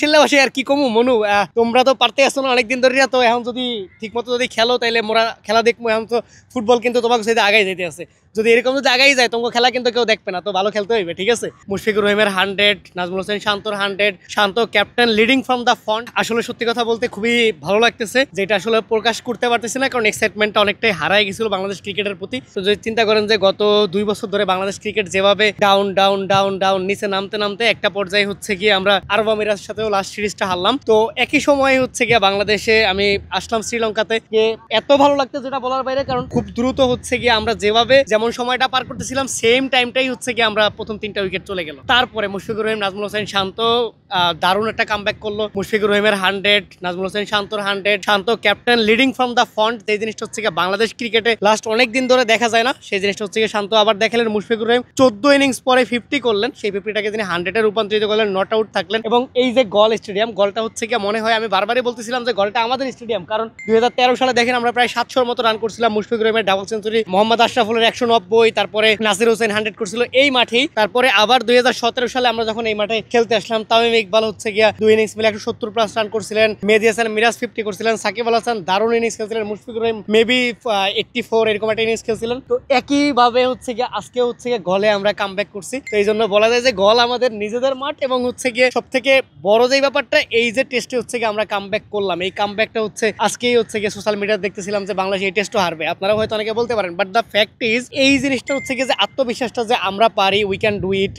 বসে আর কি কমু মনু তোমরা তো পারতে আসছো না অনেকদিন ধরে, তো এখন যদি ঠিক মতো যদি খেলো তাহলে মোরা খেলা দেখবো। এখন তো ফুটবল কিন্তু তোমাকে সাথে আগাই যেতে আছে, যদি এরকম যদি আগাই যায় তোমাকে খেলা কিন্তু কেউ দেখবে না, তো ভালো খেলতে হইবে। ঠিক আছে, মুশফিকুর রহিমের 100, নাজমুল হোসেন শান্তর 100, Shanto captain leading from the front. আসলে সত্যি কথা বলতে খুবই ভালো লাগতেছে, যেটা আসলে প্রকাশ করতে পারতেছি না, কারণ এক্সাইটমেন্টটা অনেকটাই হারাই গেছিল বাংলাদেশ ক্রিকেটের প্রতি। তো যদি চিন্তা করেন যে গত 2 বছর ধরে বাংলাদেশ ক্রিকেট যেভাবে ডাউন ডাউন ডাউন ডাউন নিচে নামতে নামতে একটা পর্যায়ে হচ্ছে গিয়ে আমরা আরব আমিরাতের সাথেও লাস্ট সিরিজটা হারলাম, তো একই সময় হচ্ছে গিয়ে বাংলাদেশে আমি আসলাম শ্রীলঙ্কাতে, গিয়ে এত ভালো লাগতো যেটা বলার বাইরে, কারণ খুব দ্রুত হচ্ছে গিয়ে আমরা যেভাবে যেমন সময়টা পার করতেছিলাম সেম টাইমটাই হচ্ছে গিয়ে আমরা প্রথম 3টা উইকেট চলে গেল। তারপরে মুশফিকুর রহিম, নাজমুল হোসেন শান্ত দারুণ একটা কামব্যাক করলো। মুশফিকুর রহিমের 100, নাজমুল হোসেন শান্তর 100, Shanto captain leading from the front. যে জিনিসটা হচ্ছে গিয়ে বাংলাদেশ ক্রিকেটে লাস্ট অনেক দিন ধরে দেখা যায় না, সেই জিনিসটা হচ্ছে গিয়ে শান্ত আবার দেখালেন। মুশফিকুর রহিম 14 ইনিংস পরে 50 করলেন, সেই 50টাকে তিনি 100-এ রূপান্তরিত করলেন, নট আউট থাকলেন। এবং এই যে গল স্টেডিয়াম, গলটা হচ্ছে গিয়ে মনে হয়, আমি বারবারই বলতেছিলাম যে গলটা আমাদের স্টেডিয়াম, কারণ 2013 সালে দেখেন আমরা প্রায় 700-র মতো রান করছিলাম। মুশফিকুর রহিমের ডাবল সেঞ্চুরি, মোহাম্মদ আশরাফুলের 190, তারপরে নাসির হোসেন 100 করছিল এই মাঠেই। তারপরে আবার 2017 সালে আমরা যখন এই মাঠে খেলতে আসলাম, তামিম ইকবাল হচ্ছে গিয়া 2 ইনিংস মিলে 170+ রান করছিলেন, মেহেদী হাসান মিরাজ 50 করছিলেন, সাকিব আল হাসান দারুণ ইনিংস খেলছিলেন, মুশফিকুর রহিম মেবি 84 এরকম একটা ইনিংস খেলছিলেন। তো একইভাবে হচ্ছে গিয়ে আজকে হচ্ছে গিয়ে গলে আমরা কামব্যাক করছি। তো এই জন্য বলা যায় যে গল আমাদের নিজেদের মাঠ, এবং হচ্ছে গিয়ে সব থেকে বড় যে ব্যাপারটা, এই যে টেস্টে হচ্ছে গিয়ে আমরা কামব্যাক করলাম, এই কামব্যাকটা হচ্ছে আজকেই হচ্ছে গিয়ে সোশ্যাল মিডিয়া দেখতেছিলাম যে বাংলাদেশ এই টেস্টও হারবে। আপনারা হয়তো অনেকে বলতে পারেন, বাট দ্য ফ্যাক্ট ইজ এই জিনিসটা হচ্ছে গিয়ে যে আত্মবিশ্বাসটা যে আমরা পারি, উই ক্যান ডু ইট,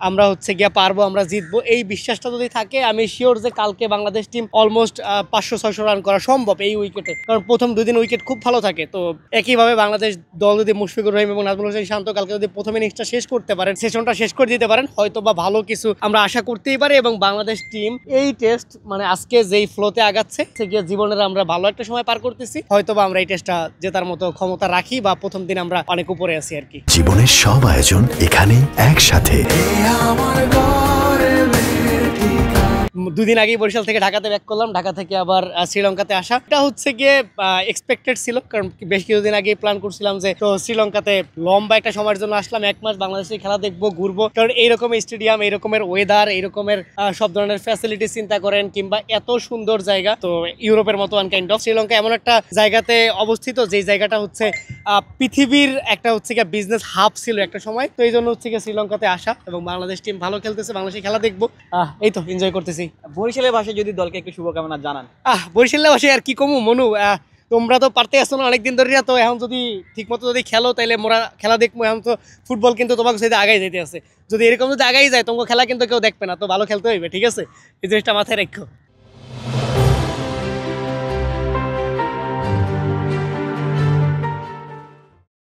আমরা হচ্ছে গিয়ে পারবো, আমরা জিতবো, এই বিশ্বাসটা যদি থাকে আমি শিওর যে কালকে বাংলাদেশ টিম অলমোস্ট 500-600 রান করা সম্ভব এই উইকেটে, কারণ প্রথম 2 দিন উইকেট খুব ভালো থাকে। তো একইভাবে বাংলাদেশ দল যদি মুশফিকুর রহিম এবং নাজমুল হোসেন শান্ত কালকে যদি প্রথম ইনিংসটা শেষ করতে পারেন, সেশনটা শেষ করে দিতে পারেন, হয়তো বা ভালো কিছু আমরা আশা করতেই পারি। এবং বাংলাদেশ টিম এই টেস্ট মানে আজকে যেই ফ্লোতে আগাচ্ছে, সেগিয়ে জীবনের আমরা ভালো একটা সময় পার করতেছি, হয়তো বা আমরা এই টেস্টটা জেতার মতো ক্ষমতা রাখি, বা প্রথম দিন আমরা অনেক উপরে আছি আর কি। জীবনের সব আয়োজন এখানে একসাথে। 2 দিন আগেই বরিশাল থেকে ঢাকাতে ব্যাক করলাম, ঢাকা থেকে আবার শ্রীলঙ্কাতে আসা। এটা হচ্ছে গিয়ে এক্সপেক্টেড ছিল, কারণ বেশ কিছুদিন আগে প্ল্যান করছিলাম যে তো শ্রীলঙ্কাতে লম্বা একটা সময়ের জন্য আসলাম, 1 মাস বাংলাদেশের খেলা দেখবো, ঘুরবো, কারণ এইরকম স্টেডিয়াম, এইরকমের ওয়েদার, এইরকমের সব ধরনের ফ্যাসিলিটি চিন্তা করেন, কিংবা এত সুন্দর জায়গা, তো ইউরোপের মতো কাইন্ড অফ শ্রীলঙ্কা এমন একটা জায়গাতে অবস্থিত, যেই জায়গাটা হচ্ছে পৃথিবীর একটা হচ্ছে গিয়ে বিজনেস হাব ছিল একটা সময়। তো এই জন্য হচ্ছে গিয়ে শ্রীলঙ্কাতে আসা, এবং বাংলাদেশ টিম ভালো খেলতেছে, বাংলাদেশের খেলা দেখবো, এই তো এনজয় করতেছি। বরিশালের ভাষায় যদি দলকে একটু শুভকামনা জানান। বরিশালে বসে আর কি কমু মনু, তোমরা তো পারতে আসছো না অনেকদিন ধরে, তো এখন যদি ঠিক মতো যদি খেলো তাহলে মোরা খেলা দেখবো। এখন তো ফুটবল কিন্তু তোমাকে সাথে আগাই যেতে আছে, যদি এরকম যদি আগাই যায় তোমাকে খেলা কিন্তু কেউ দেখবে না, তো ভালো খেলতে হইবে। ঠিক আছে, এই জিনিসটা মাথায় রাখো।